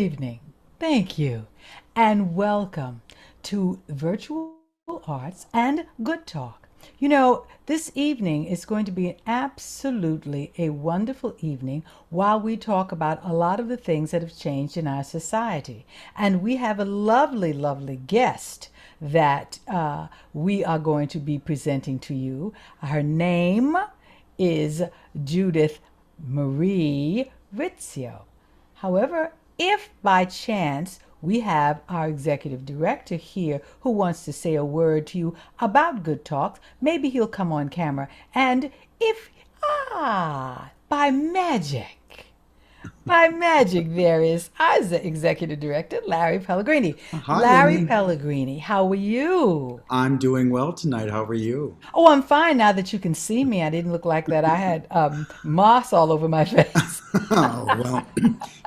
evening. Thank you. And welcome to Virtual Arts and Good Talk. This evening is going to be absolutely a wonderful evening while we talk about a lot of the things that have changed in our society. And we have a lovely, lovely guest that we are going to be presenting to you. Her name is Judith Marie Rizzio. However, if by chance we have our executive director here who wants to say a word to you about Good Talks, maybe he'll come on camera. And if, by magic, there is our executive director, Larry Pellegrini. Hi, Larry Lynnie. Pellegrini, how are you? I'm doing well tonight. How are you? Oh, I'm fine now that you can see me. I didn't look like that. I had moss all over my face. Oh, well,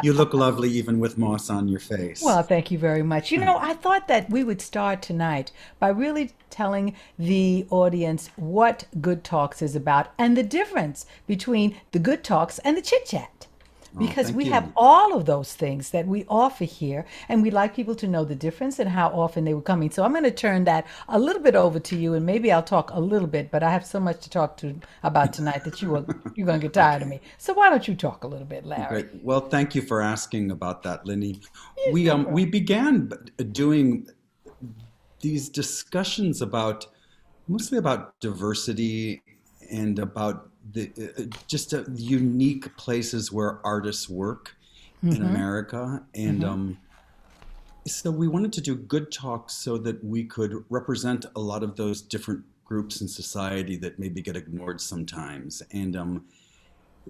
you look lovely even with moss on your face. Well, thank you very much. I thought that we would start tonight by really telling the audience what Good Talks is about and the difference between the Good Talks and the chit chat. Oh, Because thank we have you. all of those things that we offer here, and we'd like people to know the difference and how often they were coming. So I'm going to turn that a little bit over to you, and maybe I'll talk a little bit, but I have so much to talk to about tonight that you're going to get tired of Okay, me. So why don't you talk a little bit, Larry? great. Well, thank you for asking about that, Linny. Yes, We no um we problem. began doing these discussions about mostly about diversity and about the just unique places where artists work in Mm-hmm. America, and Mm-hmm. so we wanted to do good talks so that we could represent a lot of those different groups in society that maybe get ignored sometimes. And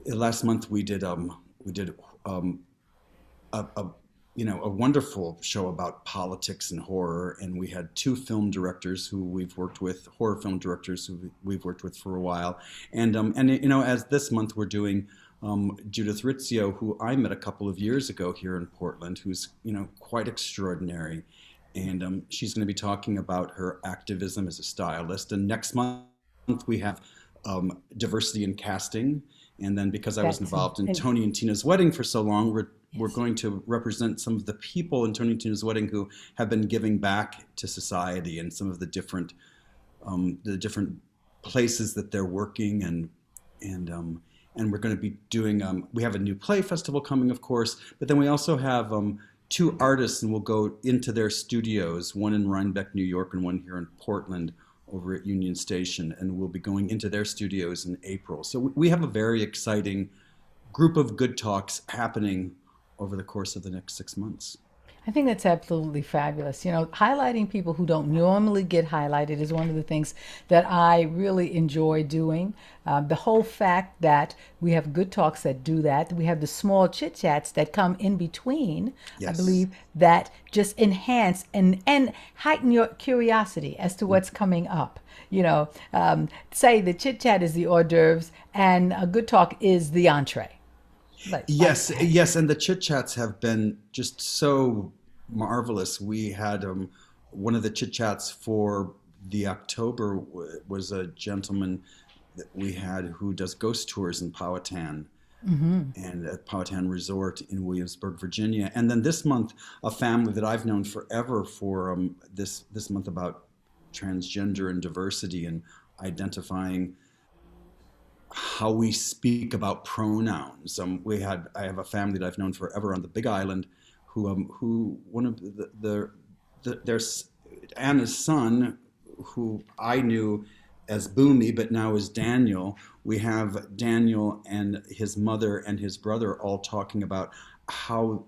last month we did um, a a wonderful show about politics and horror, and we had two film directors who we've worked with, horror film directors who we've worked with for a while, and as this month we're doing Judith Rizzio, who I met a couple of years ago here in Portland, who's quite extraordinary, and she's going to be talking about her activism as a stylist. And next month we have diversity in casting, and then because I was That's involved in and Tony and Tina's wedding for so long, we're yes. going to represent some of the people in Tony and Tina's wedding who have been giving back to society and some of the different places that they're working, and we're going to be doing we have a new play festival coming, of course, but then we also have two artists, and we'll go into their studios, one in Rhinebeck, New York, and one here in Portland over at Union Station, and we'll be going into their studios in April. So we have a very exciting group of good talks happening over the course of the next 6 months. I think that's absolutely fabulous. Highlighting people who don't normally get highlighted is one of the things that I really enjoy doing. The whole fact that we have good talks that do that, we have the small chit chats that come in between, I Yes. believe that just enhance and heighten your curiosity as to what's coming up. Say the chit chat is the hors d'oeuvres and a good talk is the entree, like Yes, that. yes, and the chit chats have been just so marvelous. We had one of the chit chats for the October was a gentleman that we had who does ghost tours in Powhatan and at Powhatan Resort in Williamsburg, Virginia. And then this month, a family that I've known forever for this month about transgender and diversity and identifying how we speak about pronouns. I have a family that I've known forever on the Big Island, who one of there's Anna's son, who I knew as Boomy, but now is Daniel. We have Daniel and his mother and his brother all talking about how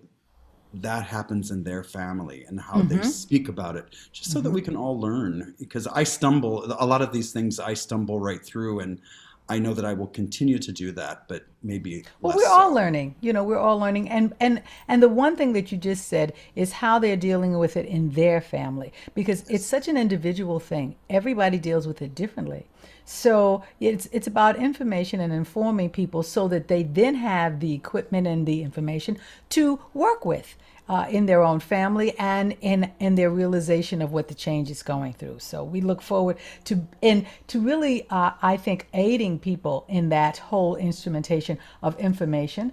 that happens in their family and how they Mm-hmm. speak about it, just so that Mm-hmm. we can all learn. Because I stumble, a lot of these things I stumble right through, and I know that I will continue to do that, but maybe Well, less we're all so. learning. We're all learning, and the one thing that you just said is how they're dealing with it in their family, because it's Yes. such an individual thing. Everybody deals with it differently. So it's about information and informing people so that they then have the equipment and the information to work with. in their own family and in their realization of what the change is going through. So we look forward to really, I think, aiding people in that whole instrumentation of information.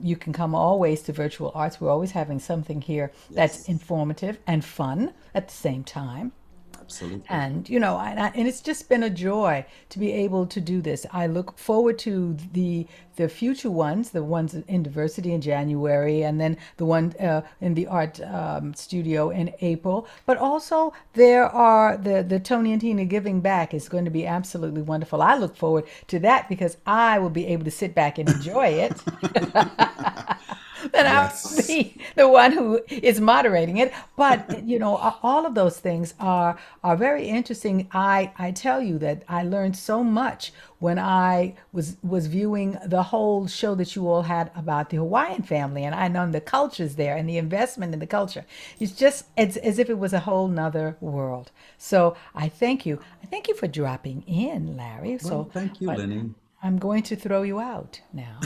You can come always to Virtual Arts. We're always having something here that's Yes, informative and fun at the same time. absolutely. And and it's just been a joy to be able to do this. I look forward to the future ones, the ones in diversity in January, and then the one in the art studio in April. But also there are the Tony and Tina Giving Back is going to be absolutely wonderful. I look forward to that because I will be able to sit back and enjoy it. Then I'll Yes. be the one who is moderating it. But all of those things are very interesting. I tell you that I learned so much when I was viewing the whole show that you all had about the Hawaiian family, and I know the cultures there and the investment in the culture. It's as if it was a whole nother world. So I thank you. I thank you for dropping in, Larry. Well, So thank you, Lynnie. I'm going to throw you out now.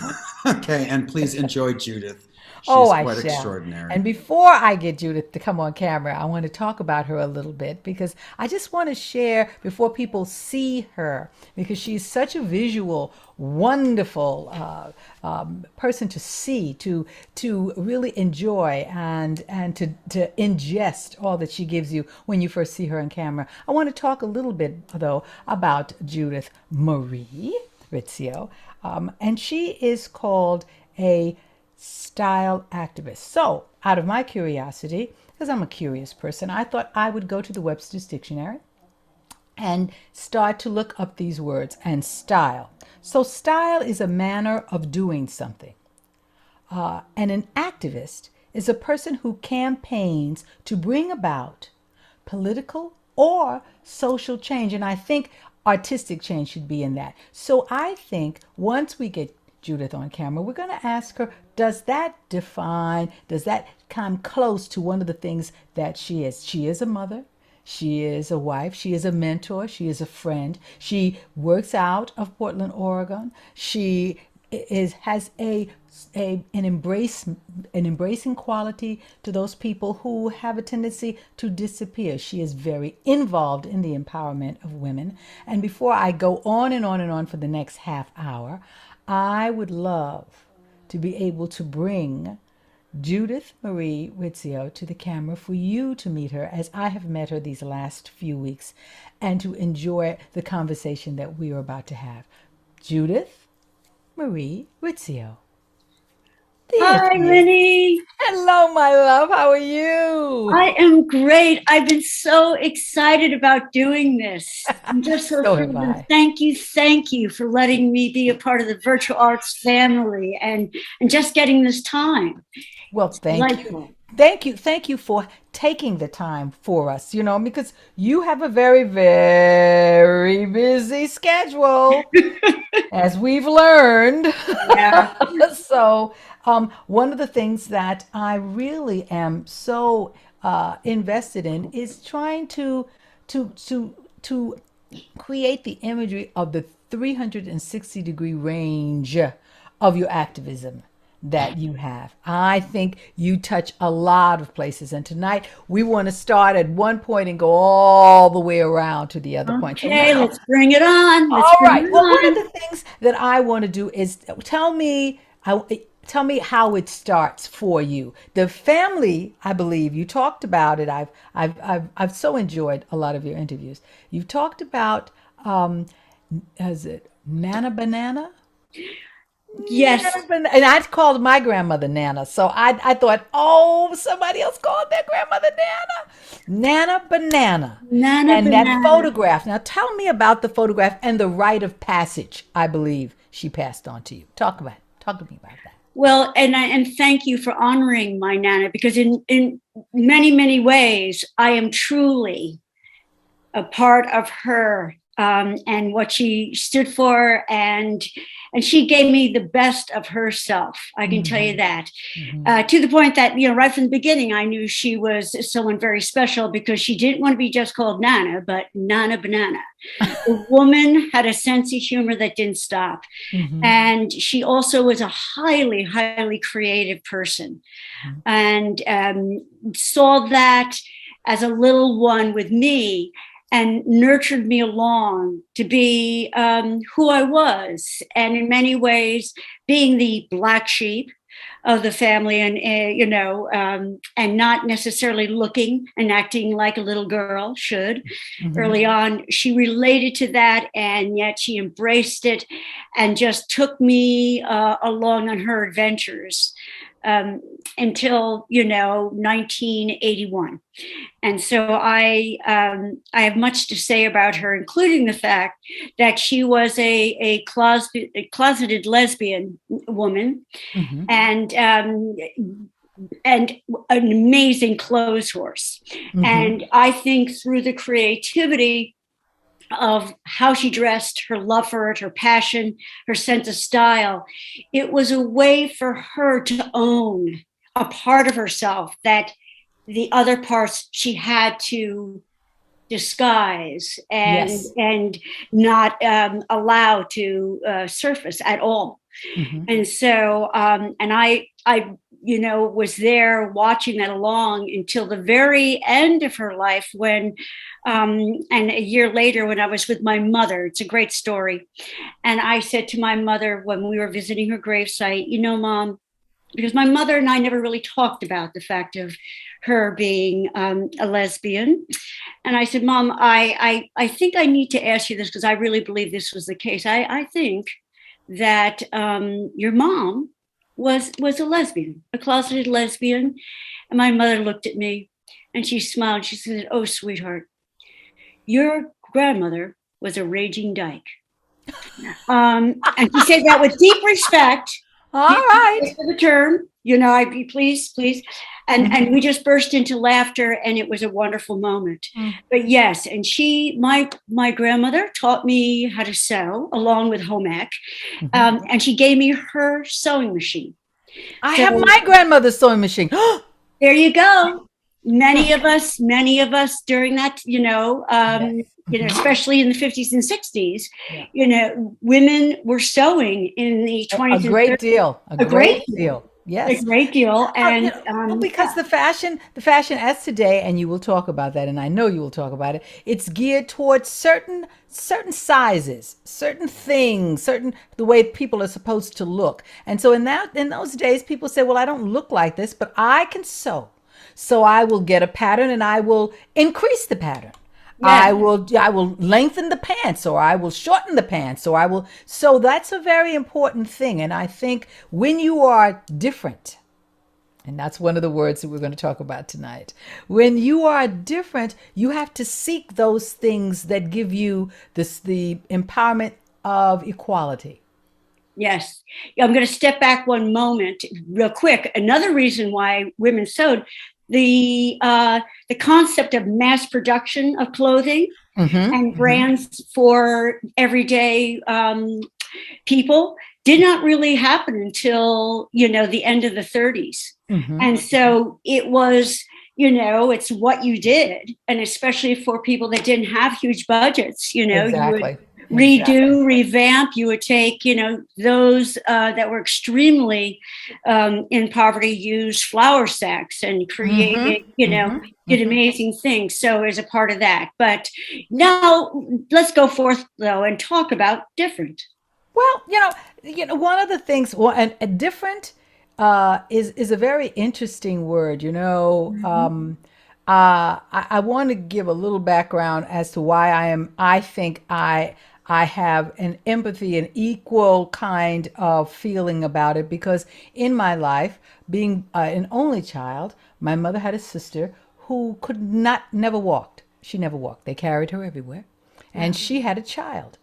Okay, and please enjoy Judith. Oh, She's I quite shall. extraordinary. And before I get Judith to come on camera, I want to talk about her a little bit because I just want to share before people see her because she's such a visual, wonderful person to see, to really enjoy and to ingest all that she gives you when you first see her on camera. I want to talk a little bit though about Judith Marie Rizzio, and she is called a style activist. So, out of my curiosity, because I'm a curious person, I thought I would go to the Webster's Dictionary and start to look up these words and style. So, style is a manner of doing something. And an activist is a person who campaigns to bring about political or social change. And I think artistic change should be in that. So I think once we get Judith on camera, we're going to ask her, does that come close to one of the things that she is? She is a mother. She is a wife. She is a mentor. She is a friend. She works out of Portland, Oregon. She has an embracing quality to those people who have a tendency to disappear. She is very involved in the empowerment of women. And before I go on and on and on for the next half hour, I would love to be able to bring Judith Marie Rizzio to the camera for you to meet her as I have met her these last few weeks and to enjoy the conversation that we are about to have. Judith Marie Rizzio. There Hi, she is. Lynnie. Hello, my love. How are you? I am great. I've been so excited about doing this. I'm just so So have thrilled. And I. thank you for letting me be a part of the virtual arts family and just getting this time. Well, It's thank you. delightful. Thank you for taking the time for us, because you have a very, very busy schedule, as we've learned. Yeah. So, one of the things that I really am so invested in is trying to create the imagery of the 360-degree range of your activism that you have. I think you touch a lot of places. And tonight we want to start at one point and go all the way around to the other point. So Okay, now, let's bring it on. Let's all bring it right. Well, one of on. the things that I want to do is tell me how it starts for you. The family, I believe you talked about it. I've so enjoyed a lot of your interviews. You've talked about is it Nana Banana? Yes, And I called my grandmother Nana, so I thought, oh, somebody else called their grandmother Nana, Nana Banana, Nana and that Banana. photograph. Now, tell me about the photograph and the rite of passage. I believe she passed on to you. Talk to me about that. Well, and thank you for honoring my Nana because in many ways I am truly a part of her and what she stood for, and she gave me the best of herself. I can tell you that. To the point that, right from the beginning, I knew she was someone very special, because she didn't want to be just called Nana, but Nana Banana. The woman had a sense of humor that didn't stop. And she also was a highly, highly creative person, and saw that as a little one with me, and nurtured me along to be who I was. And in many ways, being the black sheep of the family, and and not necessarily looking and acting like a little girl should. Early on, she related to that, and yet she embraced it and just took me along on her adventures until 1981. And so I have much to say about her, including the fact that she was a closeted lesbian woman, and an amazing clothes horse. And I think through the creativity of how she dressed, her love for it, her passion, her sense of style, it was a way for her to own a part of herself that the other parts she had to disguise and not allow to surface at all. And so, and I was there watching that along until the very end of her life, when, and a year later, when I was with my mother. It's a great story. And I said to my mother when we were visiting her gravesite, Mom, because my mother and I never really talked about the fact of her being a lesbian. And I said, Mom, I think I need to ask you this, because I really believe this was the case. I think that your mom was a lesbian, a closeted lesbian. And my mother looked at me and she smiled. She said, "Oh, sweetheart, your grandmother was a raging dyke." And she said that with deep respect. All right. The term, I'd be please. And we just burst into laughter, and it was a wonderful moment. But yes, and my grandmother taught me how to sew along with home ec, and she gave me her sewing machine. I have my grandmother's sewing machine. There you go. Many of us during that, especially in the 50s and 60s, women were sewing in the 20s. A great deal. A great deal. Yes. A great deal. And because the fashion as today, and you will talk about that, and I know you will talk about it, it's geared towards certain sizes, certain things, the way people are supposed to look. And so in those days, people say, well, I don't look like this, but I can sew. So I will get a pattern and I will increase the pattern. Yeah. I will lengthen the pants, or I will shorten the pants, or I will. So that's a very important thing. And I think when you are different, and that's one of the words that we're going to talk about tonight, when you are different, you have to seek those things that give you the empowerment of equality. Yes. I'm going to step back one moment real quick. Another reason why women sewed, the concept of mass production of clothing and brands for everyday people did not really happen until, the end of the 30s. And so it was, it's what you did. And especially for people that didn't have huge budgets, Exactly. You would redo, revamp. You would take, those that were extremely in poverty, use flour sacks and create, did amazing things. So as a part of that. But now let's go forth though and talk about different. Well, one of the things, and different is a very interesting word. I want to give a little background as to why I think I have an empathy, an equal kind of feeling about it, because in my life, being an only child, my mother had a sister who never walked. She never walked. They carried her everywhere. And she had a child.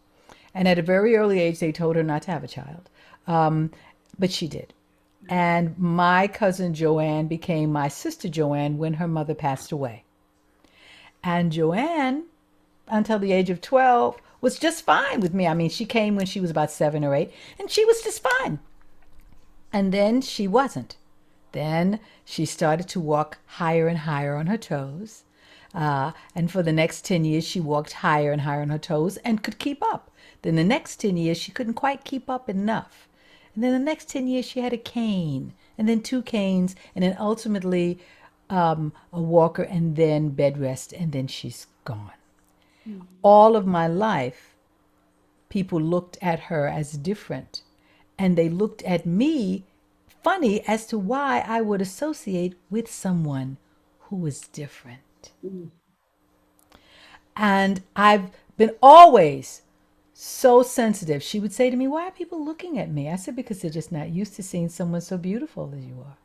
And at a very early age, they told her not to have a child. But she did. And my cousin Joanne became my sister Joanne when her mother passed away. And Joanne, until the age of 12, was just fine with me. I mean, she came when she was about 7 or 8, and she was just fine. And then she wasn't. Then she started to walk higher and higher on her toes. And for the next 10 years, she walked higher and higher on her toes and could keep up. Then the next 10 years, she couldn't quite keep up enough. And then the next 10 years, she had a cane, and then 2 canes, and then ultimately a walker, and then bed rest, and then she's gone. All of my life, people looked at her as different, and they looked at me funny as to why I would associate with someone who was different. And I've been always so sensitive. She would say to me, "Why are people looking at me?" I said, "Because they're just not used to seeing someone so beautiful as you are."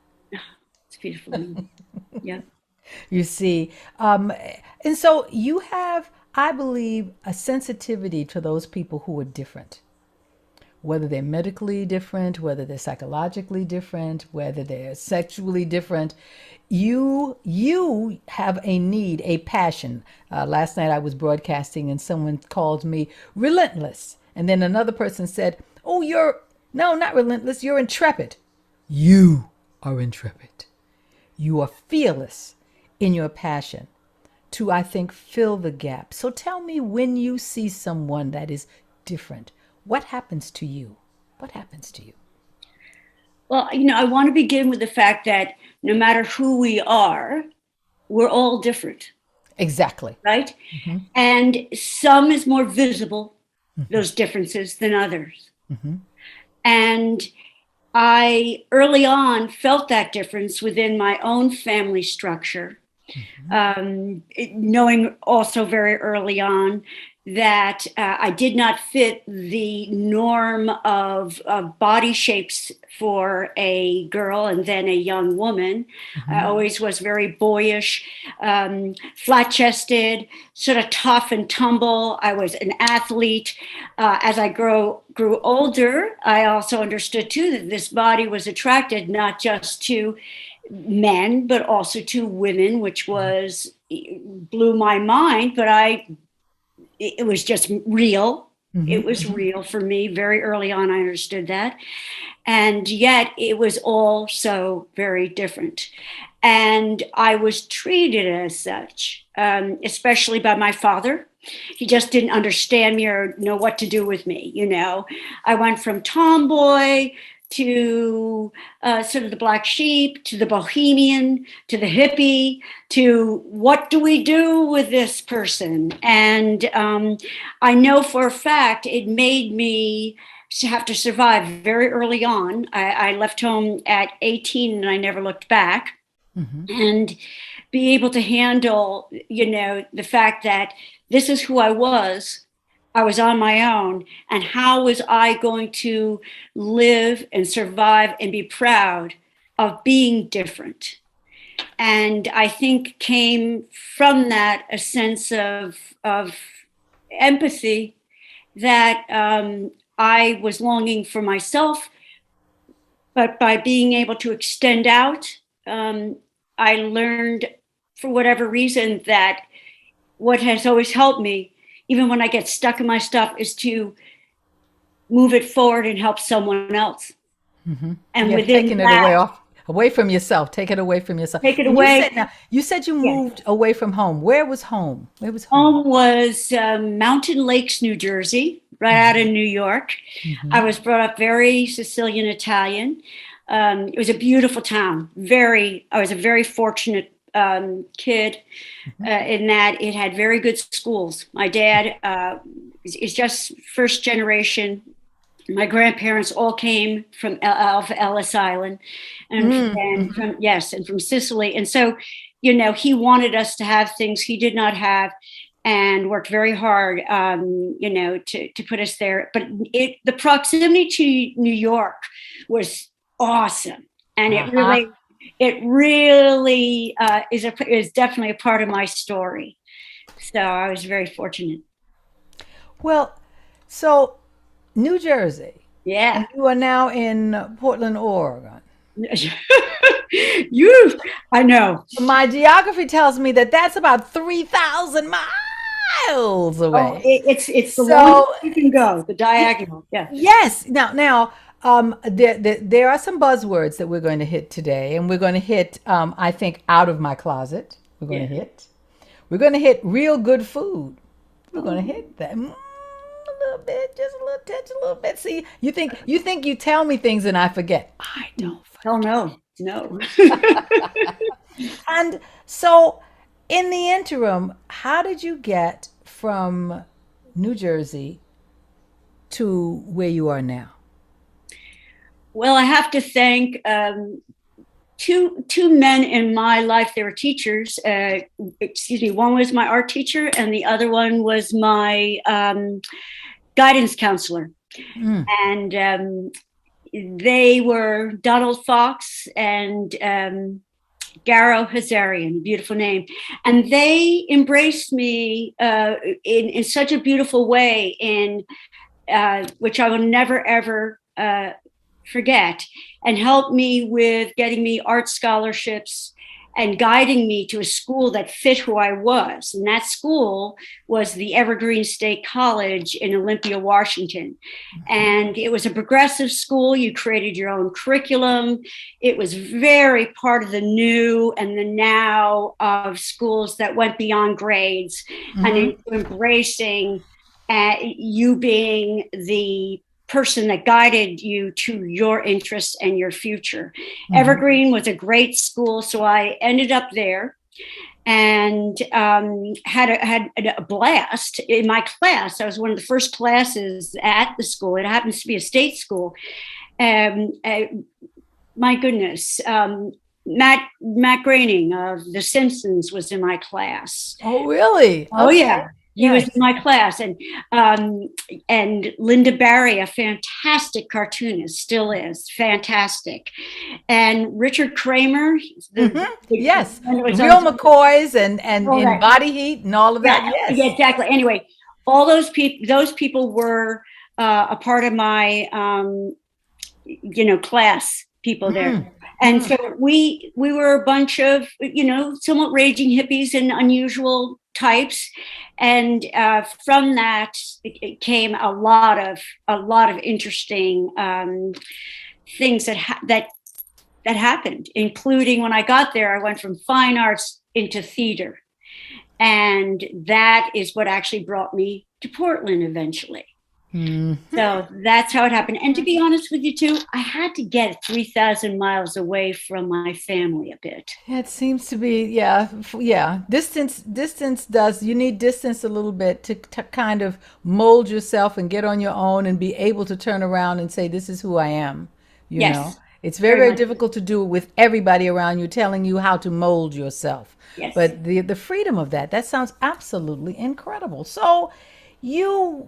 It's beautiful. Yeah. You see, and so you have, I believe, a sensitivity to those people who are different, whether they're medically different, whether they're psychologically different, whether they're sexually different. You have a need, a passion. Last night I was broadcasting and someone called me relentless. And then another person said, "Oh, no, not relentless, you're intrepid." You are intrepid. You are fearless in your passion to, I think, fill the gap. So tell me, when you see someone that is different, what happens to you? What happens to you? Well, I want to begin with the fact that no matter who we are, we're all different. Exactly. Right? Mm-hmm. And some is more visible, those differences, than others. Mm-hmm. And I early on felt that difference within my own family structure, knowing also very early on that I did not fit the norm of body shapes for a girl and then a young woman. I always was very boyish, flat-chested, sort of tough and tumble. I was an athlete. As I grew older, I also understood too that this body was attracted not just to men, but also to women, which blew my mind, but it was just real. It was real for me. Very early on, I understood that. And yet it was all so very different. And I was treated as such, especially by my father. He just didn't understand me or know what to do with me. I went from tomboy to sort of the black sheep, to the bohemian, to the hippie, to what do we do with this person? And I know for a fact it made me have to survive very early on. I left home at 18 and I never looked back. And be able to handle, the fact that this is who I was on my own, and how was I going to live and survive and be proud of being different? And I think came from that a sense of empathy that I was longing for myself, but by being able to extend out, I learned, for whatever reason, that what has always helped me, even when I get stuck in my stuff, is to move it forward and help someone else. And within taking that, it away from yourself. Take it away from yourself. Take it away. You said you moved away from home. Where was home? Home was Mountain Lakes, New Jersey, right out of New York. I was brought up very Sicilian Italian. It was a beautiful town. I was a very fortunate kid in that it had very good schools. My dad is just first generation. My grandparents all came from Ellis Island, and from Sicily. And so, he wanted us to have things he did not have, and worked very hard, to put us there. But the proximity to New York was awesome, and it really is definitely a part of my story. So I was very fortunate. Well, so New Jersey. Yeah. And you are now in Portland, Oregon. I know. My geography tells me that that's about 3,000 miles. miles Oh, away. it's the longest So you can go, the diagonal. Yeah. yes. Now, there are some buzzwords that we're going to hit today, and we're going to hit, I think, out of my closet. We're going to Yeah. hit. We're going to hit real good food. We're going to Oh, hit that a little bit, just a little touch, a little bit. See, you think you tell me things and I forget. I don't hell forget. no. No. And so, in the interim, how did you get from New Jersey to where you are now? Well, I have to thank two men in my life. They were teachers. Excuse me. One was my art teacher, and the other one was my guidance counselor. Mm. And they were Donald Fox and Garo Hazarian, beautiful name. And they embraced me in such a beautiful way, in which I will never, ever forget, and helped me with getting me art scholarships and guiding me to a school that fit who I was. And that school was the Evergreen State College in Olympia, Washington. And it was a progressive school. You created your own curriculum. It was very part of the new and the now of schools that went beyond grades and into embracing you being the person that guided you to your interests and your future. Evergreen was a great school, so I ended up there and had a blast in my class. I was one of the first classes at the school. It happens to be a state school. My goodness, Matt Groening of The Simpsons was in my class. Oh, really? Oh, Okay. yeah. He was in my class, and Linda Barry, a fantastic cartoonist, still is fantastic, and Richard Kramer, yes, Real McCoys and in Body Heat and all of that. Yes, yeah, exactly. Anyway, all those people were a part of my class people there. And so we were a bunch of, somewhat raging hippies and unusual types. And from that, it came a lot of interesting things that happened, including when I got there, I went from fine arts into theater. And that is what actually brought me to Portland eventually. So that's how it happened. And to be honest with you too, I had to get 3,000 miles away from my family a bit. It seems to be, yeah. Distance does, you need distance a little bit to kind of mold yourself and get on your own and be able to turn around and say, this is who I am, you know. It's very difficult to do it with everybody around you telling you how to mold yourself. Yes. But the freedom of that sounds absolutely incredible. So you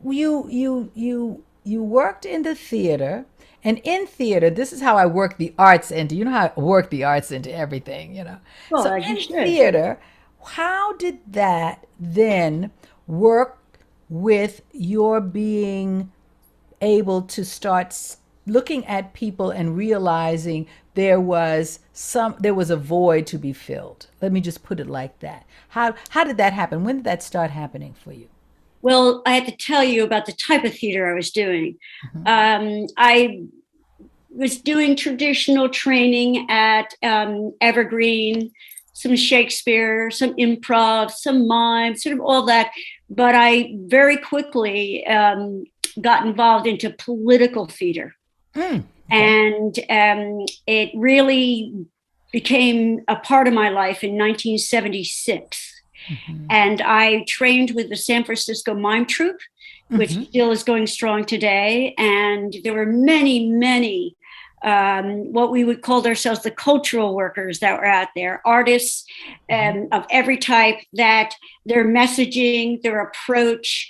worked in the theater, and in theater, this is how I work the arts into, you know how I work the arts into everything, you know. Well, so in theater, how did that then work with your being able to start looking at people and realizing there was a void to be filled? Let me just put it like that. How did that happen? When did that start happening for you? Well, I have to tell you about the type of theater I was doing. I was doing traditional training at Evergreen, some Shakespeare, some improv, some mime, sort of all that. But I very quickly got involved into political theater. Okay. And it really became a part of my life in 1976. And I trained with the San Francisco Mime Troupe, which still is going strong today. And there were many, many what we would call ourselves the cultural workers that were out there, artists of every type, that their messaging, their approach,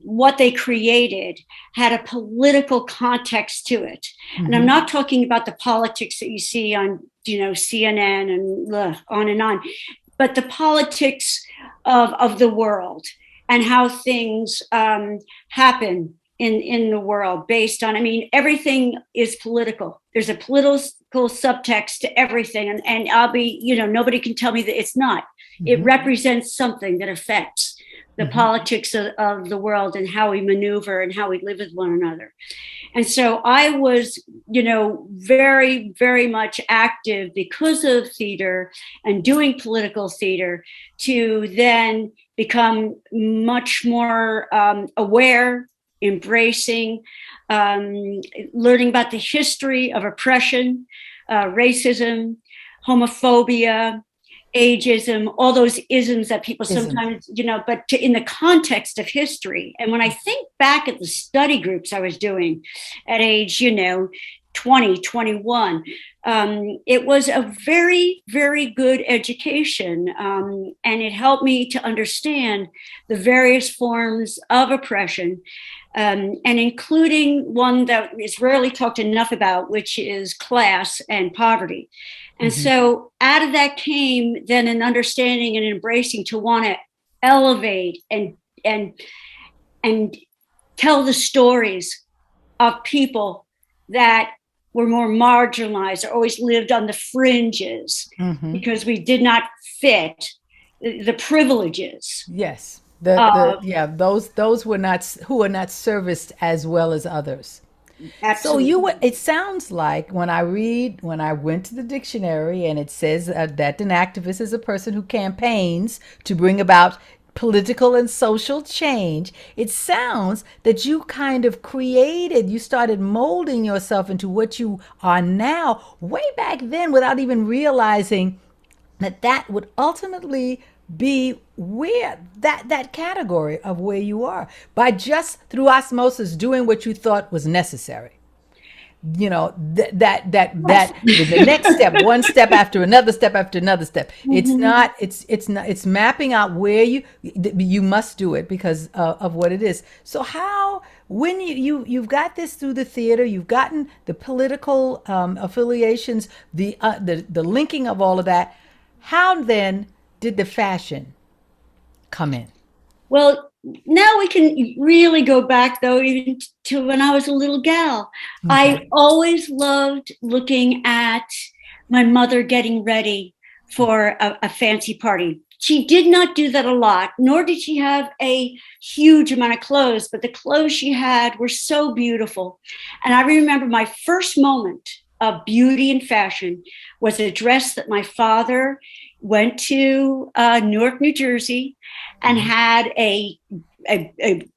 what they created had a political context to it. And I'm not talking about the politics that you see on, CNN and on and on, but the politics of the world and how things happen in the world based on, everything is political. There's a political subtext to everything. And I'll be, nobody can tell me that it's not. It represents something that affects the politics of the world and how we maneuver and how we live with one another. And so I was, very, very much active because of theater and doing political theater, to then become much more aware, embracing, learning about the history of oppression, racism, homophobia, ageism, all those isms that people sometimes, but in the context of history. And when I think back at the study groups I was doing at age, 20, 21, it was a very, very good education. And it helped me to understand the various forms of oppression, and including one that is rarely talked enough about, which is class and poverty. And so out of that came then an understanding and embracing to want to elevate and tell the stories of people that were more marginalized or always lived on the fringes because we did not fit the privileges. Yes. Those were not, who were not serviced as well as others. Absolutely. So it sounds like when I went to the dictionary and it says that an activist is a person who campaigns to bring about political and social change, it sounds that you kind of you started molding yourself into what you are now way back then without even realizing that would ultimately be where that category of where you are, by just through osmosis doing what you thought was necessary. That is the next step, one step after another step after another step. It's mapping out where you must do it because of what it is. So when you've got this through the theater, you've gotten the political affiliations, the linking of all of that, how then did the fashion come in? Well, now we can really go back, though, even to when I was a little gal. I always loved looking at my mother getting ready for a fancy party. She did not do that a lot, nor did she have a huge amount of clothes, but the clothes she had were so beautiful. And I remember my first moment of beauty and fashion was a dress that my father went to Newark, New Jersey, and had a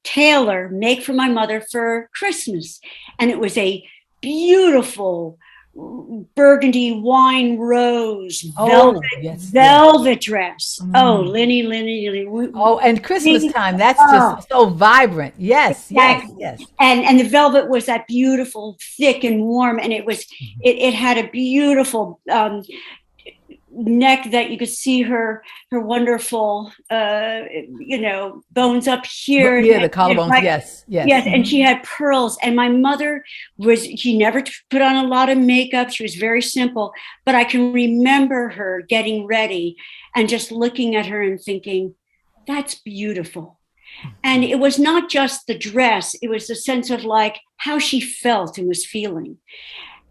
tailor make for my mother for Christmas. And it was a beautiful burgundy wine rose velvet dress. Oh, Lynnie. And Christmas time, that's just so vibrant. Yes, exactly. yes. And the velvet was that beautiful, thick and warm, and it had a beautiful neck that you could see her wonderful bones up here. Yeah, the collarbones. Yes. And she had pearls. And my mother she never put on a lot of makeup. She was very simple, but I can remember her getting ready and just looking at her and thinking, that's beautiful. And it was not just the dress, it was the sense of like how she felt and was feeling.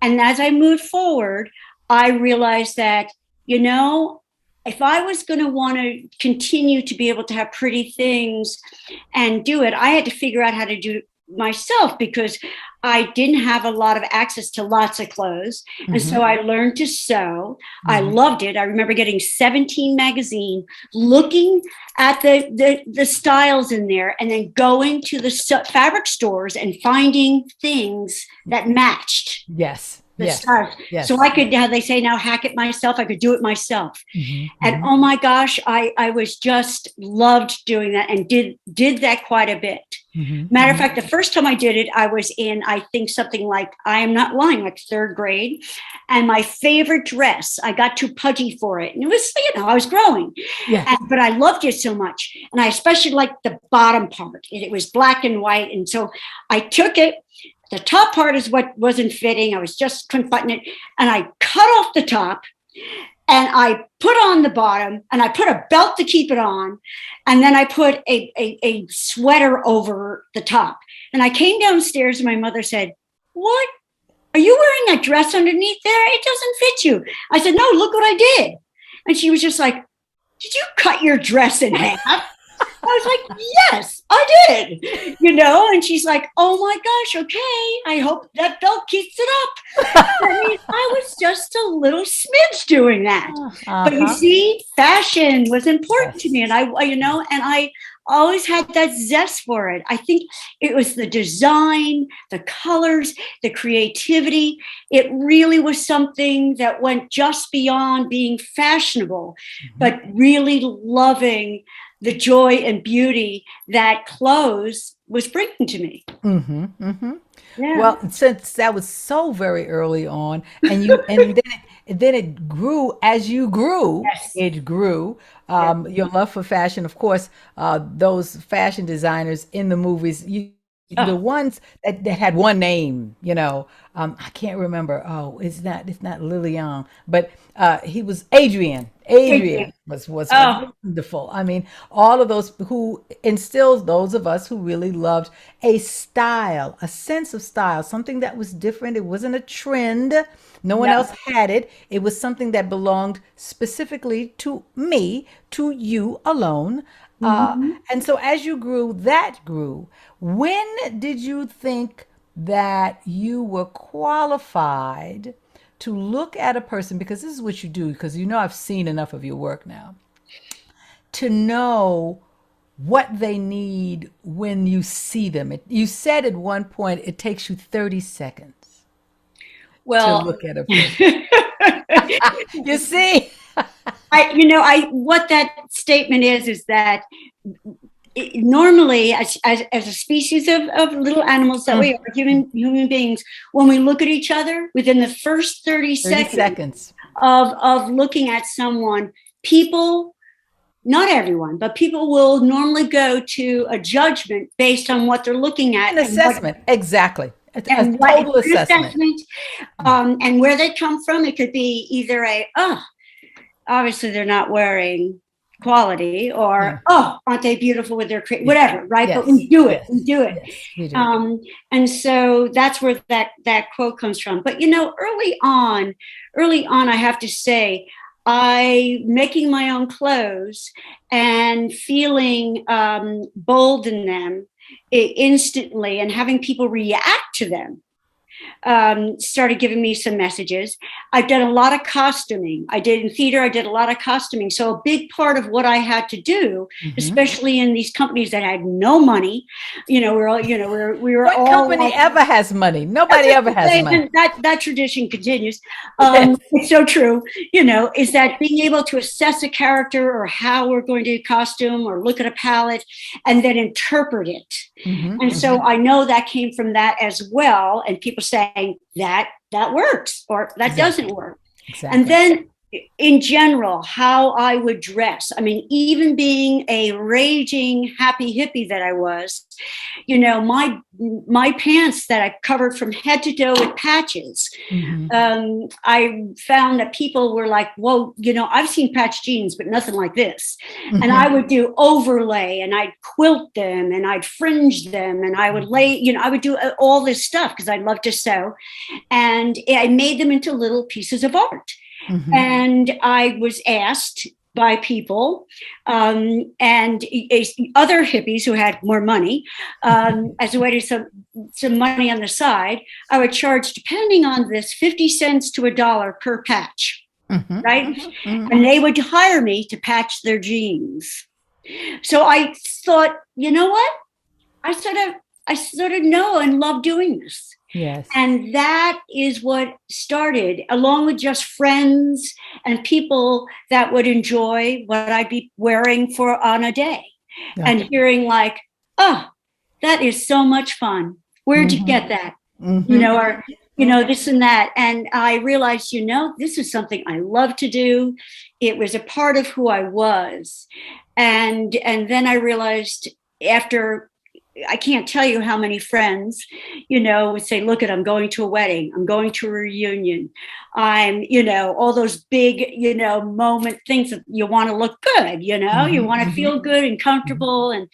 And as I moved forward, I realized that, if I was going to want to continue to be able to have pretty things and do it, I had to figure out how to do it myself, because I didn't have a lot of access to lots of clothes. And so I learned to sew. I loved it. I remember getting 17 magazine, looking at the styles in there, and then going to the fabric stores and finding things that matched. Yes. So I could, how they say now, hack it myself. I could do it myself. And oh my gosh, I was just loved doing that, and did that quite a bit. Matter of fact, the first time I did it, I was in, I think something like, I am not lying, like third grade. And my favorite dress, I got too pudgy for it. And it was, I was growing, but I loved it so much. And I especially liked the bottom part. It was black and white. And so I took it. The top part is what wasn't fitting. I couldn't button it. And I cut off the top, and I put on the bottom, and I put a belt to keep it on. And then I put a sweater over the top. And I came downstairs, and my mother said, "What? Are you wearing that dress underneath there? It doesn't fit you." I said, "No, look what I did." And she was just like, "Did you cut your dress in half?" was like, yes, I did, and she's like, oh my gosh, okay, I hope that belt keeps it up. I mean, I was just a little smidge doing that. But you see, fashion was important to me, and I always had that zest for it. I think it was the design, the colors, the creativity. It really was something that went just beyond being fashionable, but really loving the joy and beauty that clothes was bringing to me. Yeah. Well, since that was so very early on, and then it grew as you grew. Yes. It grew. Your love for fashion, of course. Those fashion designers in the movies, the ones that had one name. I can't remember. Oh, it's not Lillian, but he was Adrian. Adrian was wonderful. I mean, all of those who instilled those of us who really loved a style, a sense of style, something that was different. It wasn't a trend. No one else had it. It was something that belonged specifically to me, to you alone. And so as you grew, that grew. When did you think that you were qualified to look at a person, because this is what you do, because I've seen enough of your work now, to know what they need when you see them? You said at one point it takes you 30 seconds to look at a person. You see? What that statement is that normally as a species of little animals that we are, human beings, when we look at each other, within the first 30 seconds of looking at someone, people, not everyone, but people will normally go to a judgment based on what they're looking at. An assessment, exactly. A total assessment. And where they come from, it could be either obviously they're not wearing quality, or aren't they beautiful with their whatever, right? But we do it. And so that's where that quote comes from. But early on, I have to say, I making my own clothes and feeling bold in them instantly, and having people react to them started giving me some messages. I've done a lot of costuming. I did in theater. I did a lot of costuming. So a big part of what I had to do, especially in these companies that had no money, we were all. What company ever has money? Nobody ever has money. That tradition continues. It's so true. Is that being able to assess a character or how we're going to costume or look at a palette and then interpret it. And so I know that came from that as well. And people saying that works or that doesn't work. Exactly. And then in general, how I would dress. I mean, even being a raging happy hippie that I was, my pants that I covered from head to toe with patches. I found that people were like, whoa, I've seen patch jeans, but nothing like this. And I would do overlay, and I'd quilt them, and I'd fringe them, and I would I would do all this stuff because I love to sew. And I made them into little pieces of art. And I was asked by people and other hippies who had more money, as a way to some money on the side. I would charge, depending on this, 50 cents to $1 per patch, right? And they would hire me to patch their jeans. So I thought, you know what? I sort of know and love doing this. Yes. And that is what started, along with just friends and people that would enjoy what I'd be wearing on a day. And hearing like, oh, that is so much fun. Where'd you get that? Or, this and that. And I realized, this is something I love to do. It was a part of who I was. And then I realized after, I can't tell you how many friends, would say, look I'm going to a wedding. I'm going to a reunion. I'm, all those big, moment things that you want to look good, you want to feel good and comfortable. And,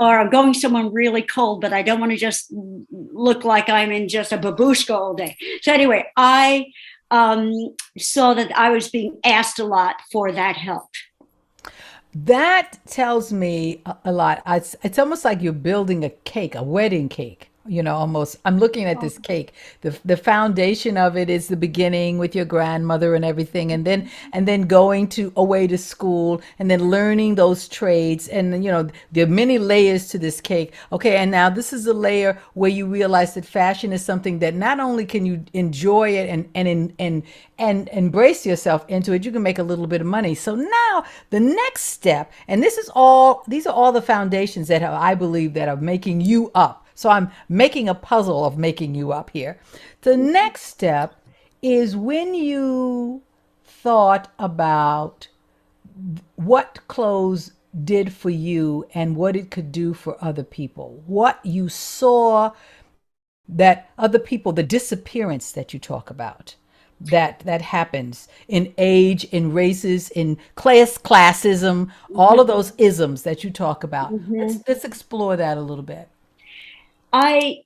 or I'm going somewhere really cold, but I don't want to just look like I'm in just a babushka all day. So anyway, I saw that I was being asked a lot for that help. That tells me a lot. It's almost like you're building a cake, a wedding cake. Almost. I'm looking at this cake. The foundation of it is the beginning with your grandmother and everything, and then going to away to school, and then learning those trades, and then, there are many layers to this cake. Okay, and now this is a layer where you realize that fashion is something that not only can you enjoy it and embrace yourself into it, you can make a little bit of money. So now the next step, and these are all the foundations that I believe that are making you up. So I'm making a puzzle of making you up here. The next step is when you thought about what clothes did for you and what it could do for other people, what you saw that other people, the disappearance that you talk about, that happens in age, in races, in classism, all of those isms that you talk about. Let's explore that a little bit. It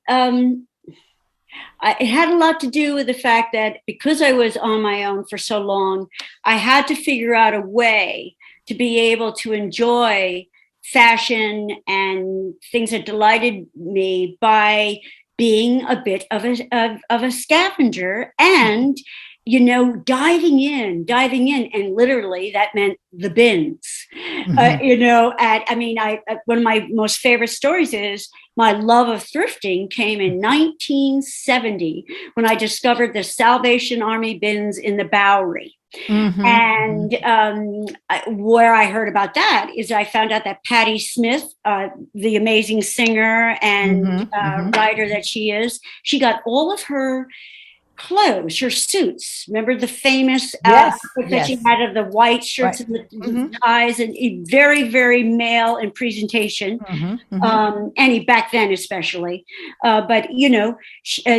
had a lot to do with the fact that because I was on my own for so long, I had to figure out a way to be able to enjoy fashion and things that delighted me by being a bit of a scavenger and diving in, and literally that meant the bins. One of my most favorite stories is my love of thrifting came in 1970 when I discovered the Salvation Army bins in the Bowery. And where I heard about that is I found out that Patti Smith, the amazing singer and writer that she is, she got all of her clothes, her suits. Remember the famous outfit that she had of the white shirts and the ties, and very, very male in presentation. And back then, especially. But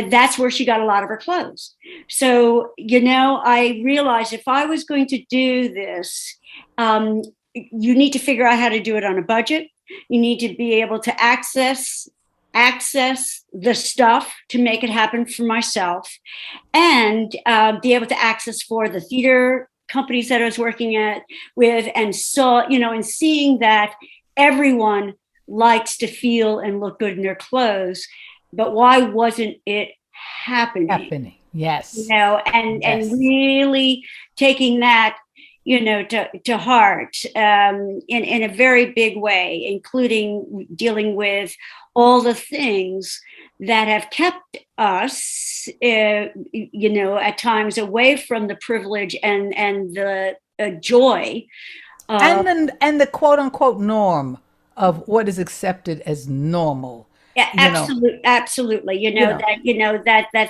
that's where she got a lot of her clothes. So I realized if I was going to do this, you need to figure out how to do it on a budget. You need to be able to access the stuff to make it happen for myself, and be able to access for the theater companies that I was working with, and and seeing that everyone likes to feel and look good in their clothes, but why wasn't it happening? Yes. And really taking that to heart in a very big way, including dealing with all the things that have kept us, at times away from the privilege and the joy. And the quote unquote norm of what is accepted as normal. Yeah, absolutely. That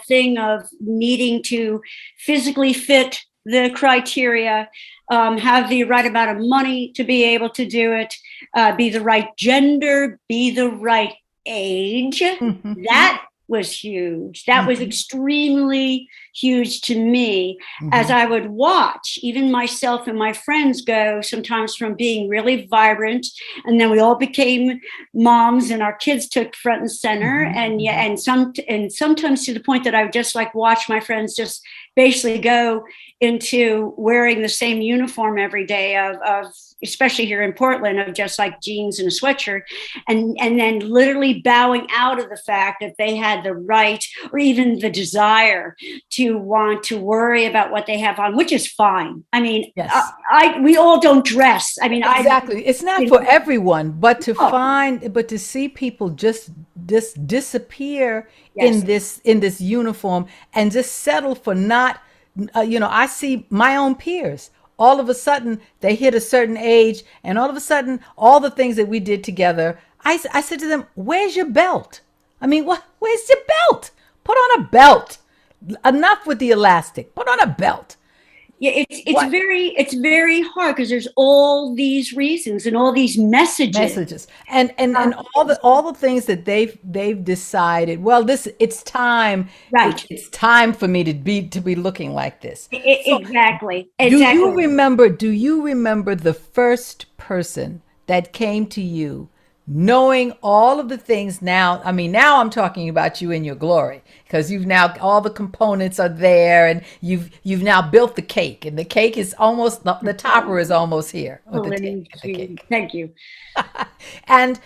thing of needing to physically fit the criteria, have the right amount of money to be able to do it, be the right gender, be the right age. That was huge. That was extremely huge to me, as I would watch even myself and my friends go sometimes from being really vibrant, and then we all became moms and our kids took front and center, and sometimes to the point that I would just watch my friends just basically go into wearing the same uniform every day of especially here in Portland, of just jeans and a sweatshirt, and then literally bowing out of the fact that they had the right or even the desire to want to worry about what they have on, which is fine. I mean, yes. We all don't dress. I mean, exactly. It's not for everyone, but to see people just disappear in this uniform and just settle for not, I see my own peers. All of a sudden, they hit a certain age, and all of a sudden, all the things that we did together, I said to them, where's your belt? I mean, where's your belt? Put on a belt. Enough with the elastic. Put on a belt. Yeah, it's very hard because there's all these reasons and all these messages and all the things that they've decided. Well, it's time. Right. It's time for me to be looking like this. Exactly. Do you remember the first person that came to you knowing all of the things now. I mean, now I'm talking about you in your glory, because you've now, all the components are there, and you've now built the cake, and the cake is almost, the topper is almost here Oh, with the Lynnie, the sweetie, cake. thank you. And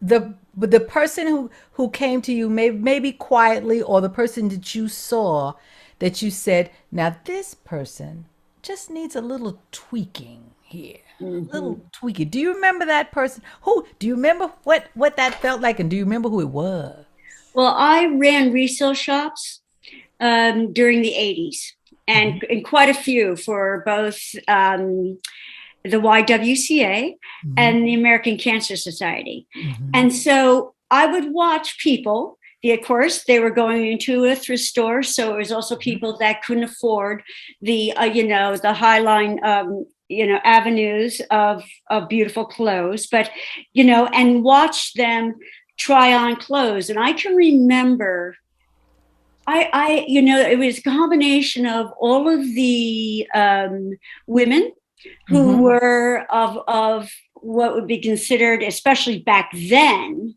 the person who came to you, maybe quietly, or the person that you saw, that you said, now this person just needs a little tweaking here, a Hmm. little tweaking. Do you remember that person? Who do you remember, what that felt like, and do you remember who it was? Well, I ran resale shops during the 80s, Hmm. and quite a few for both the YWCA Hmm. and the American Cancer Society. Hmm. And so I would watch people. Of course, they were going into a thrift store, so it was also people that couldn't afford the, the high line, avenues of beautiful clothes, but and watch them try on clothes. And I can remember it was a combination of all of the women who Hmm. were of what would be considered, especially back then,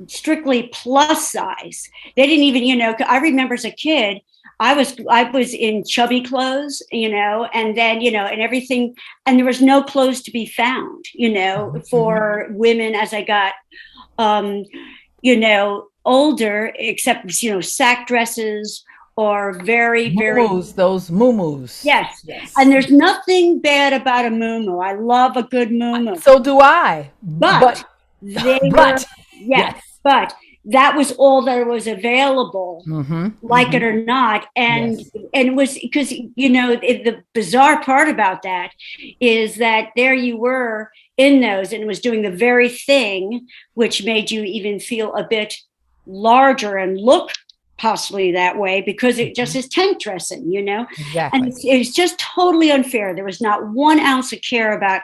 strictly plus size. They didn't even, I remember as a kid, I was in chubby clothes, and then, and everything, and there was no clothes to be found, Hmm. for women as I got um, older, except, sack dresses or very, very, Moo-moos, those moo-moos. yes. And Yes. there's nothing bad about a moo. I love a good moo. So do I. But But they were, but yes, yes. but that was all that was available, Mm-hmm. like it Mm-hmm. or not. And Yes. it was because, the bizarre part about that is that there you were in those, and it was doing the very thing which made you even feel a bit larger and look possibly that way, because it just Mhm. is tent dressing. And Exactly. it's just totally unfair. There was not 1 ounce of care about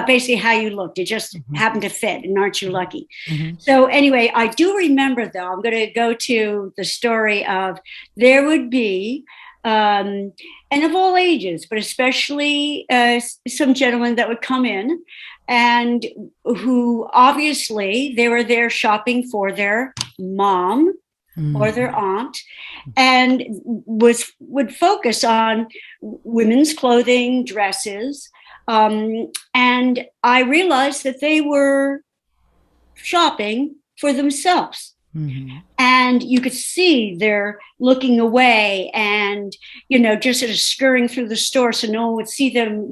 basically how you looked. It just Hmm. happened to fit, and aren't you lucky? Hmm. So anyway, I do remember, though, I'm going to go to the story of, there would be, and of all ages, but especially some gentlemen that would come in, and who obviously they were there shopping for their mom or their Hmm. aunt, and would focus on women's clothing, dresses. And I realized that they were shopping for themselves. Hmm. And you could see they're looking away, and, just sort of scurrying through the store so no one would see them,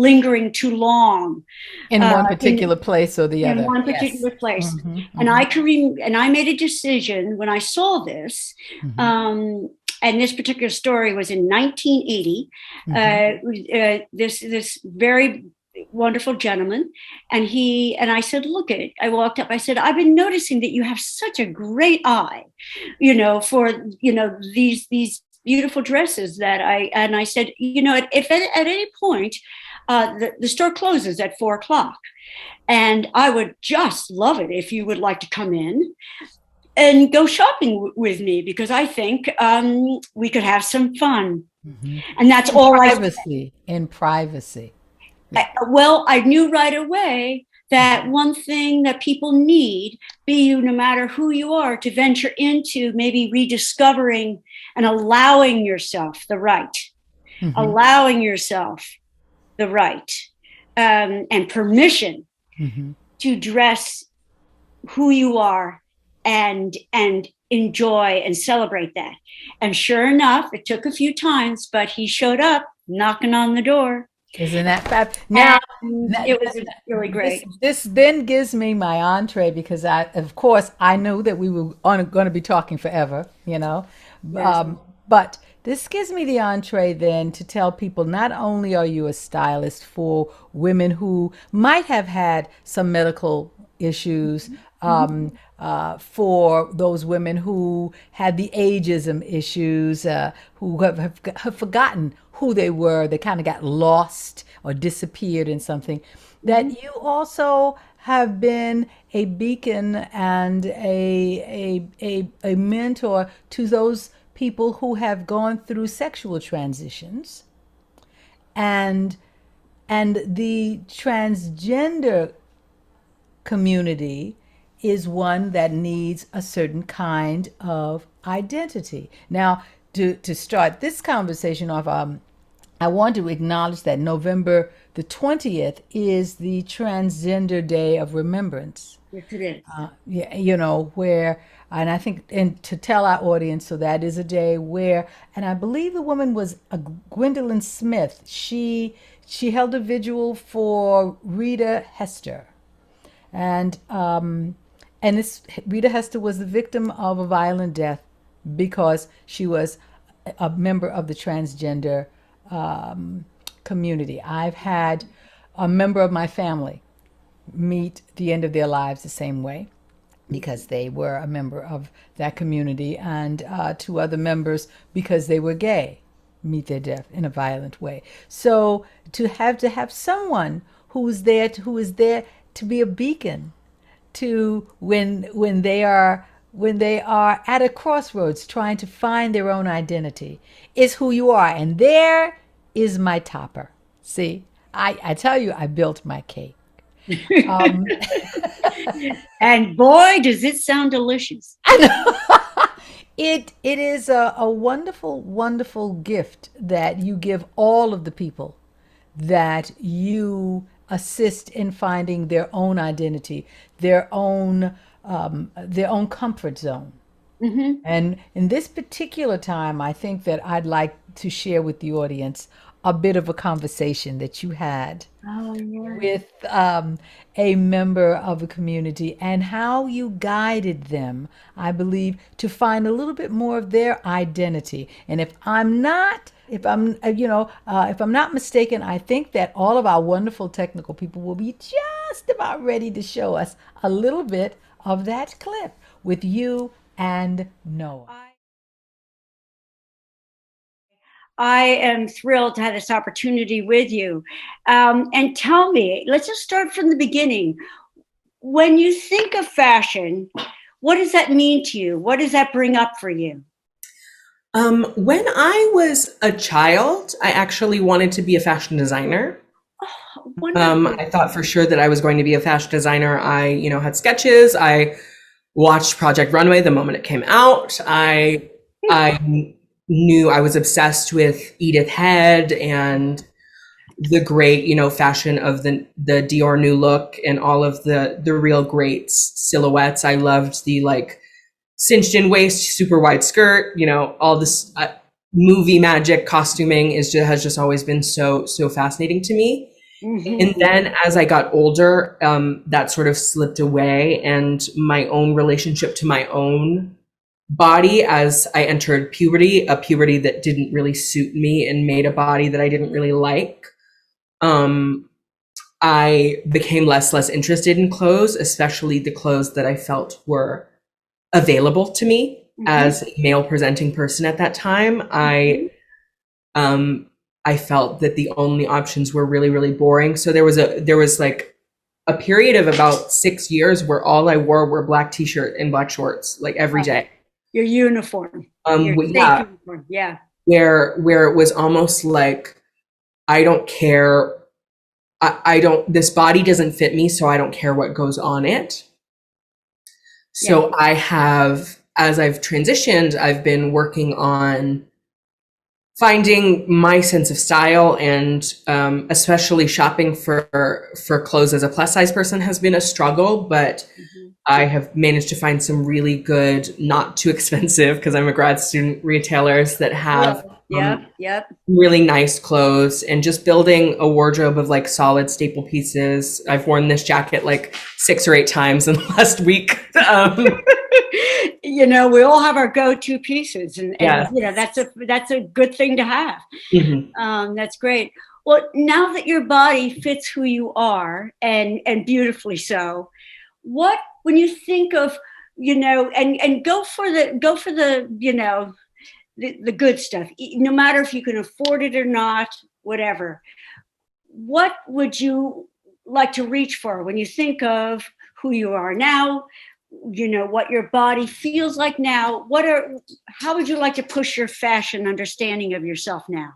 lingering too long In uh, one in, particular place or the in other. one Yes. particular place. Hmm. And Hmm. and I made a decision when I saw this. Hmm. Um, and this particular story was in 1980. Hmm. This very wonderful gentleman, and I said, look at it. I walked up. I said, I've been noticing that you have such a great eye, for these beautiful dresses that I said, if at any point the store closes at 4 o'clock, and I would just love it if you would like to come in and go shopping with me, because I think we could have some fun. Hmm. And that's In all I privacy. In privacy. Yeah. well, I knew right away that one thing that people need, be you no matter who you are, to venture into maybe rediscovering and Hmm. allowing yourself the right, and permission Hmm. to dress who you are, and enjoy and celebrate that. And sure enough, it took a few times, but he showed up knocking on the door, Isn't that fab? Now, and it was really this great. this then gives me my entree, because of course, I knew that we were going to be talking forever, Yes. but this gives me the entree then to tell people, not only are you a stylist for women who might have had some medical issues, for those women who had the ageism issues, who have forgotten who they were, they kind of got lost or disappeared in something, Mhm. that you also have been a beacon and a mentor to those people who have gone through sexual transitions, and and the transgender community is one that needs a certain kind of identity. Now, to start this conversation off, I want to acknowledge that November the 20th is the Transgender Day of Remembrance. Yes, it is. Yeah, you know, where, and I think, and to tell our audience, so that is a day where, and I believe the woman was Gwendolyn Smith. She held a vigil for Rita Hester, and this Rita Hester was the victim of a violent death because she was a member of the transgender community. I've had a member of my family meet the end of their lives the same way because they were a member of that community, and two other members, because they were gay, meet their death in a violent way. So to have someone who is there to be a beacon to when they are at a crossroads trying to find their own identity is who you are. And there is my topper. See, I tell you, I built my cake. And boy, does it sound delicious. It is a wonderful, wonderful gift that you give all of the people that you assist in finding their own identity, their own comfort zone. Mm-hmm. And in this particular time, I think that I'd like to share with the audience a bit of a conversation that you had with a member of a community, and how you guided them, I believe, to find a little bit more of their identity. And if I'm not mistaken, I think that all of our wonderful technical people will be just about ready to show us a little bit of that clip with you and Noah. I am thrilled to have this opportunity with you. And tell me, let's just start from the beginning. When you think of fashion, what does that mean to you? What does that bring up for you? When I was a child, I actually wanted to be a fashion designer. Oh, wonderful. I thought for sure that I was going to be a fashion designer. I, had sketches. I watched Project Runway the moment it came out. I knew I was obsessed with Edith Head and the great, fashion of the Dior New Look and all of the real great silhouettes. I loved the cinched in waist, super wide skirt, all this movie magic costuming has just always been so fascinating to me. Mm-hmm. And then as I got older, that sort of slipped away, and my own relationship to my own body as I entered puberty, a puberty that didn't really suit me and made a body that I didn't really like. I became less interested in clothes, especially the clothes that I felt were available to me as a male presenting person at that time. I felt that the only options were really, really boring. So there was a period of about 6 years where all I wore were black t-shirt and black shorts, every day. Your uniform. Uniform. Yeah. Where it was almost like, I don't care. This body doesn't fit me, so I don't care what goes on it. So I have, as I've transitioned, I've been working on finding my sense of style, and especially shopping for clothes as a plus size person has been a struggle, but I have managed to find some really good, not too expensive, because I'm a grad student, retailers that have really nice clothes, and just building a wardrobe of solid staple pieces. I've worn this jacket 6 or 8 times in the last week. We all have our go-to pieces, and that's a good thing to have. Mm-hmm. That's great. Well, now that your body fits who you are, and beautifully so, when you think of, and go for the the good stuff, no matter if you can afford it or not, whatever, what would you like to reach for when you think of who you are now, what your body feels like now? How would you like to push your fashion understanding of yourself now?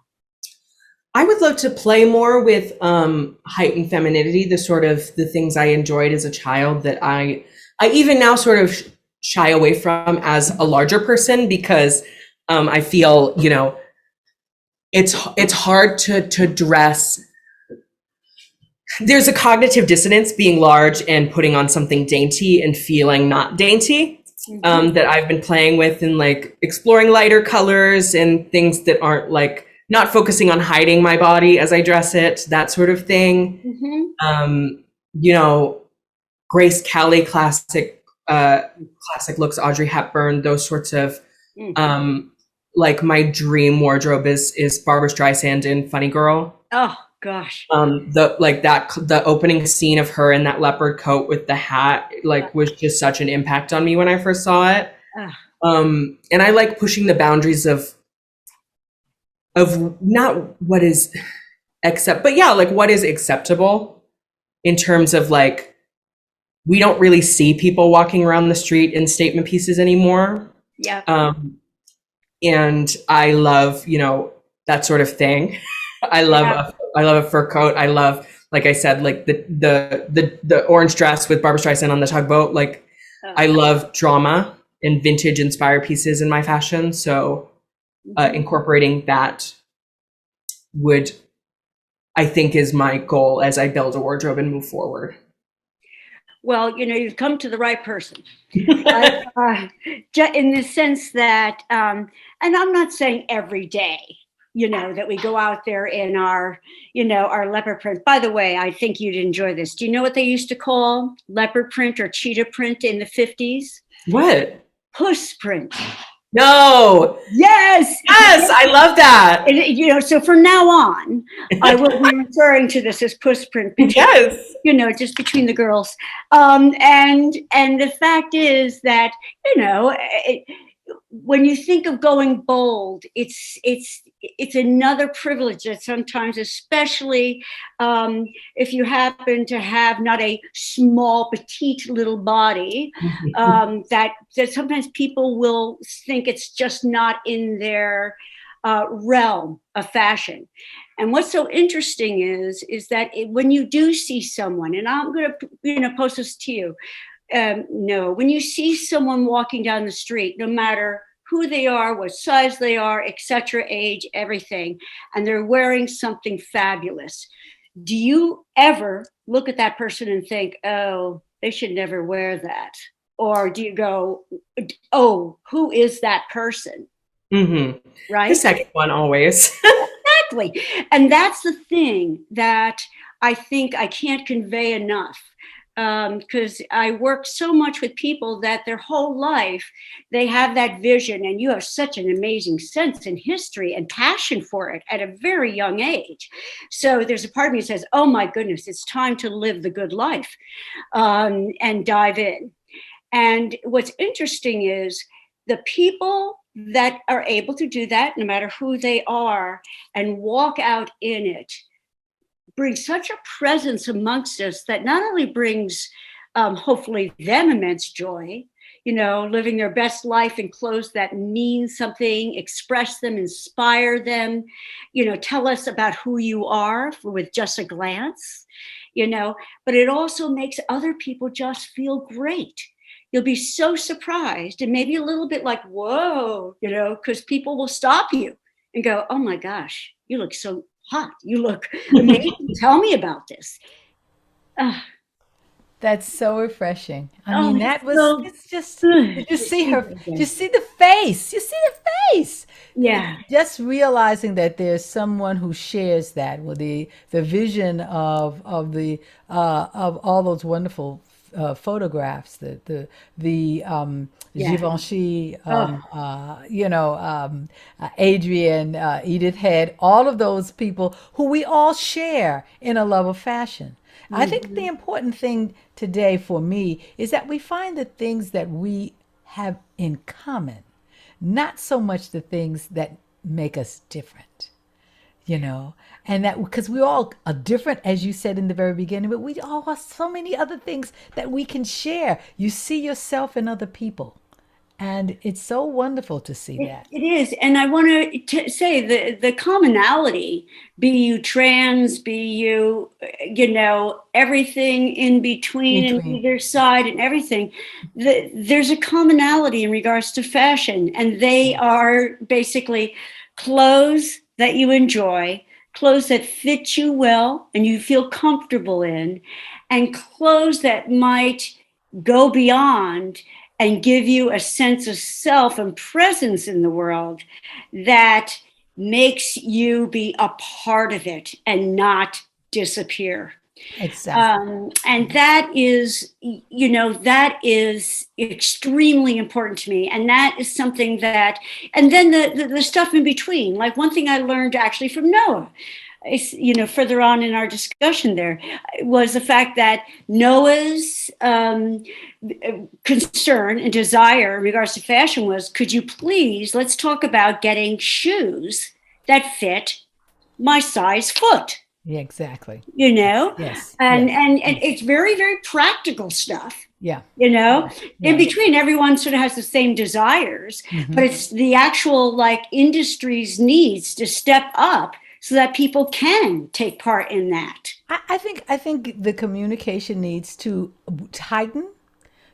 I would love to play more with heightened femininity, the things I enjoyed as a child that I even now sort of shy away from as a larger person, because I feel, it's hard to dress. There's a cognitive dissonance being large and putting on something dainty and feeling not dainty, that I've been playing with, and like exploring lighter colors and things that aren't like, not focusing on hiding my body as I dress it, that sort of thing. Grace Kelly, classic looks, Audrey Hepburn, those sorts of, like my dream wardrobe is Barbra Streisand in Funny Girl. Oh gosh. The opening scene of her in that leopard coat with the hat, was just such an impact on me when I first saw it. And I like pushing the boundaries of not what is what is acceptable, in terms of like, we don't really see people walking around the street in statement pieces anymore. Yeah. And I love, that sort of thing. I love a fur coat. I love, like I said, like the orange dress with Barbra Streisand on the tugboat. Like, I love drama and vintage inspired pieces in my fashion. So incorporating that I think is my goal as I build a wardrobe and move forward. Well, you've come to the right person, in the sense that, and I'm not saying every day, that we go out there in our leopard print. By the way, I think you'd enjoy this. Do you know what they used to call leopard print or cheetah print in the 50s? What? Puss print. No. Yes. I love that. And, so from now on, I will be referring to this as puss print. Yes. Just between the girls. And the fact is that, when you think of going bold, it's another privilege that sometimes, especially if you happen to have not a small, petite little body, that sometimes people will think it's just not in their realm of fashion. And what's so interesting is that when you do see someone, and I'm going to post this to you, when you see someone walking down the street, no matter who they are, what size they are, etc., age, everything, and they're wearing something fabulous, do you ever look at that person and think, oh, they should never wear that? Or do you go, oh, who is that person? Mm-hmm. Right? The second one, always. Exactly. And that's the thing that I think I can't convey enough. Because I work so much with people that their whole life, they have that vision, and you have such an amazing sense in history and passion for it at a very young age. So there's a part of me that says, oh my goodness, it's time to live the good life, and dive in. And what's interesting is the people that are able to do that, no matter who they are, and walk out in it, bring such a presence amongst us that not only brings, hopefully, them immense joy, living their best life in clothes that mean something, express them, inspire them, tell us about who you are with just a glance, but it also makes other people just feel great. You'll be so surprised and maybe a little bit like, whoa, because people will stop you and go, oh my gosh, you look so hot. You look amazing. Tell me about this. That's so refreshing. I mean, it's just, good. you see her, you see the face, Yeah. Just realizing that there's someone who shares that with the vision of all those wonderful photographs, the Givenchy, Adrian, Edith Head, all of those people who we all share in a love of fashion. Mm-hmm. I think the important thing today for me is that we find the things that we have in common, not so much the things that make us different. And that because we all are different, as you said in the very beginning, but we all have so many other things that we can share. You see yourself in other people. And it's so wonderful to see that. It is. And I want to say the commonality, be you trans, be you, everything in between and Between. either side and everything, there's a commonality in regards to fashion. And they are basically clothes that you enjoy, clothes that fit you well and you feel comfortable in, and clothes that might go beyond and give you a sense of self and presence in the world that makes you be a part of it and not disappear. Exactly. And that is, that is extremely important to me. And that is something that, and then the stuff in between, like one thing I learned actually from Noah, further on in our discussion there, was the fact that Noah's concern and desire in regards to fashion was, could you please, let's talk about getting shoes that fit my size foot. Yeah, exactly. Yes. And yes. It's very, very practical stuff. Yeah. In between, everyone sort of has the same desires, but it's the actual industry's needs to step up so that people can take part in that. I think the communication needs to tighten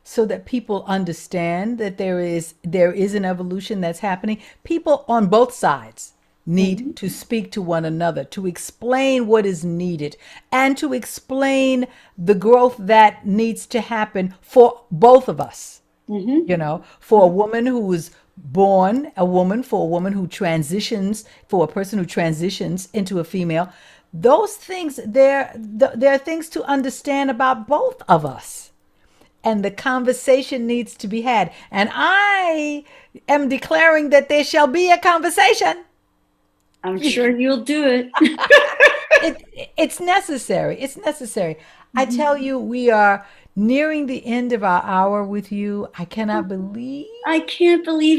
so that people understand that there is an evolution that's happening. People on both sides need to speak to one another, to explain what is needed, and to explain the growth that needs to happen for both of us. For a woman who is born a woman, for a woman who transitions, for a person who transitions into a female, those things, there are things to understand about both of us. And the conversation needs to be had. And I am declaring that there shall be a conversation. I'm sure you'll do it. It's necessary. It's necessary. I tell you, we are nearing the end of our hour with you. I can't believe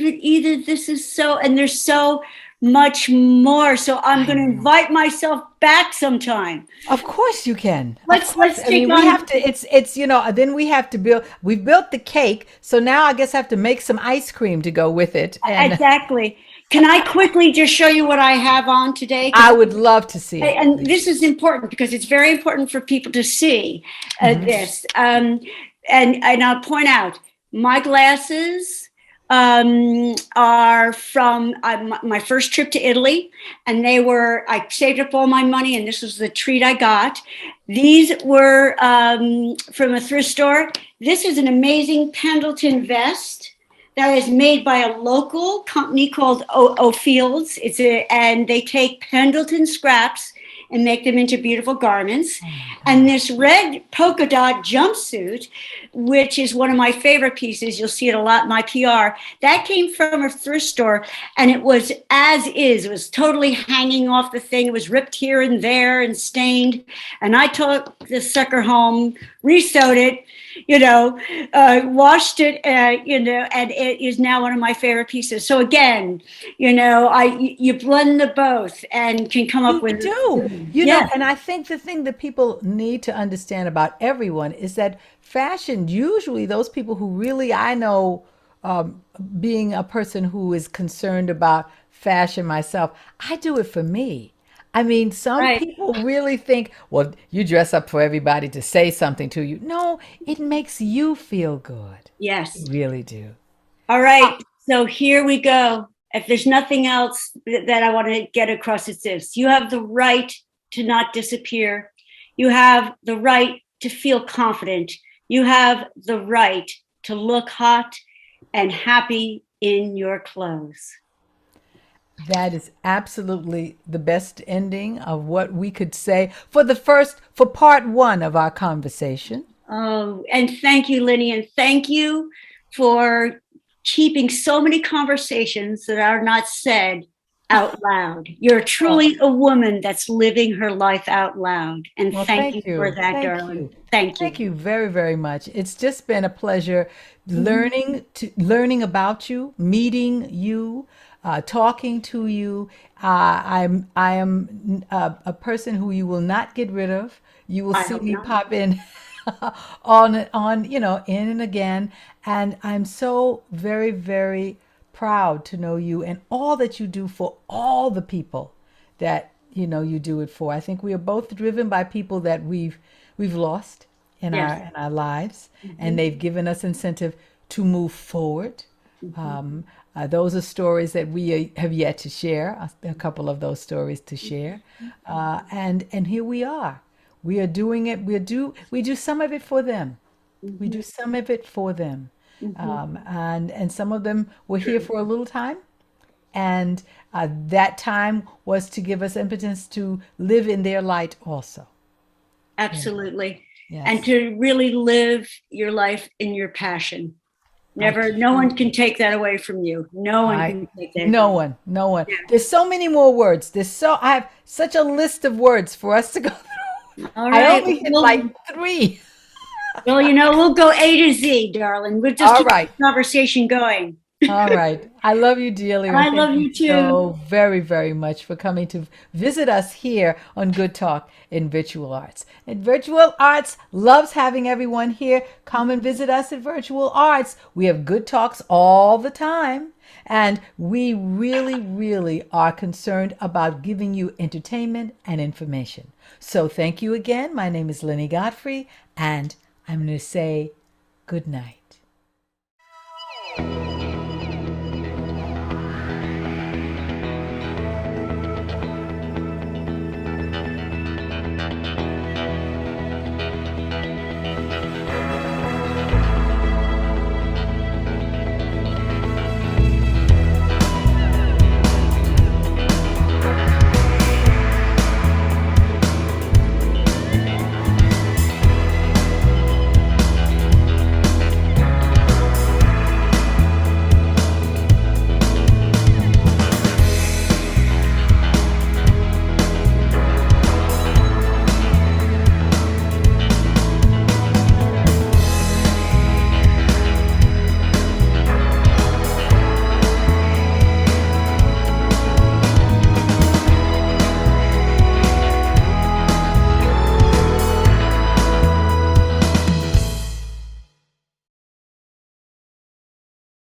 it either. This is and there's so much more. So I'm going to invite myself back sometime. Of course you can. Let's take on. We have to. It's then we have to build. We've built the cake, so now I guess I have to make some ice cream to go with it. Exactly. Can I quickly just show you what I have on today? I would love to see it. And this is important because it's very important for people to see this. And I'll point out, my glasses are from my first trip to Italy, and I saved up all my money, and this was the treat I got. These were from a thrift store. This is an amazing Pendleton vest that is made by a local company called O'Fields. And they take Pendleton scraps and make them into beautiful garments. And this red polka dot jumpsuit, which is one of my favorite pieces, you'll see it a lot in my PR, that came from a thrift store, and it was as is. It was totally hanging off the thing. It was ripped here and there and stained. And I took this sucker home, re-sewed it, washed it, and it is now one of my favorite pieces. So again, you blend the both and can come up with. You know, and I think the thing that people need to understand about everyone is that fashion, usually those people who really, I know, being a person who is concerned about fashion myself, I do it for me. I mean, some people really think, well, you dress up for everybody to say something to you. No, it makes you feel good. Yes. You really do. All right. So here we go. If there's nothing else that I want to get across, it's this. You have the right to not disappear. You have the right to feel confident. You have the right to look hot and happy in your clothes. That is absolutely the best ending of what we could say for part one of our conversation. Oh, and thank you, Lynnie, and thank you for keeping so many conversations that are not said out loud. You're truly a woman that's living her life out loud. And thank you for that, darling. Thank you. Thank you very, very much. It's just been a pleasure learning about you, meeting you, talking to you. I am a person who you will not get rid of. You will see me pop in on in and again. And I'm so very, very proud to know you and all that you do for all the people that you do it for. I think we are both driven by people that we've lost in Yes. our lives, and they've given us incentive to move forward. Those are stories that we have yet to share. A couple of those stories to share, and here we are. We are doing it. We do some of it for them. We do some of it for them, and some of them were here for a little time, and that time was to give us impotence to live in their light also. Absolutely. Yes. And to really live your life in your passion. Never, no one can take that away from you. No one can take that. No one. Yeah. There's so many more words. I have such a list of words for us to go through. All I right. only hit like 3. Well, we'll go A to Z, darling. We'll just All keep right. the conversation going. All right. I love you dearly. I love you too. So very, very much for coming to visit us here on Good Talk in Virtual Arts. And Virtual Arts loves having everyone here. Come and visit us at Virtual Arts. We have good talks all the time. And we really, really are concerned about giving you entertainment and information. So thank you again. My name is Lynnie Godfrey, and I'm going to say good night.